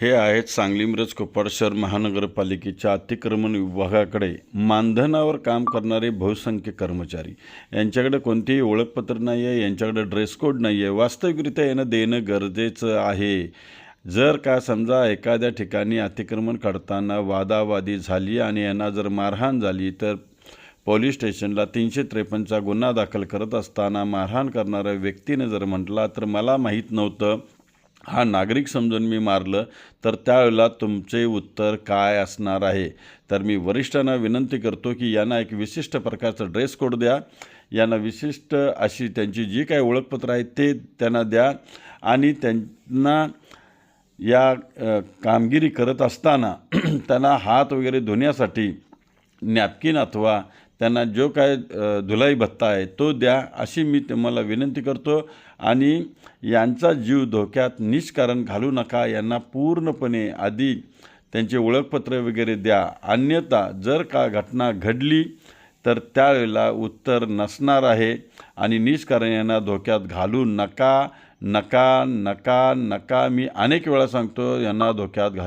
हे आहेत सांगली मिरज कोप्पाड शहर महानगरपालिकेच्या अतिक्रमण विभागाकडे मानधनावर काम करणारे बहुसंख्य कर्मचारी. यांच्याकडे कोणतेही ओळखपत्र नाही आहे, यांच्याकडे ड्रेस कोड नाही आहे. वास्तविकरित्या यांना देणं गरजेचं आहे. जर का समजा एखाद्या ठिकाणी अतिक्रमण काढताना वादावादी झाली आणि यांना जर मारहाण झाली तर पोलीस स्टेशनला 353चा गुन्हा दाखल करत असताना मारहाण करणाऱ्या व्यक्तीने जर म्हटला तर मला माहीत नव्हतं, हा नागरिक समजून मी मारलं, तर त्यावेळेला तुमचे उत्तर काय असणार आहे? तर मी वरिष्ठांना विनंती करतो की यांना एक विशिष्ट प्रकारचा ड्रेस कोड द्या, यांना विशिष्ट अशी त्यांची जी काही ओळखपत्र आहे ते त्यांना द्या आणि त्यांना या कामगिरी करत असताना त्यांना हात वगैरे धुण्यासाठी नॅपकिन अथवा त्यांना जो काय धुलाई भत्ता आहे तो द्या, अशी मी तुम्हाला विनंती करतो. आणि यांचा जीव धोक्यात निष्कारण घालू नका. यांना पूर्णपणे आधी त्यांचे ओळखपत्र वगैरे द्या, अन्यथा जर का घटना घडली तर त्यावेळेला उत्तर नसणार आहे. आणि निष्कारण यांना धोक्यात घालू नका नका नका नका. मी अनेक वेळा सांगतो, यांना धोक्यात घालू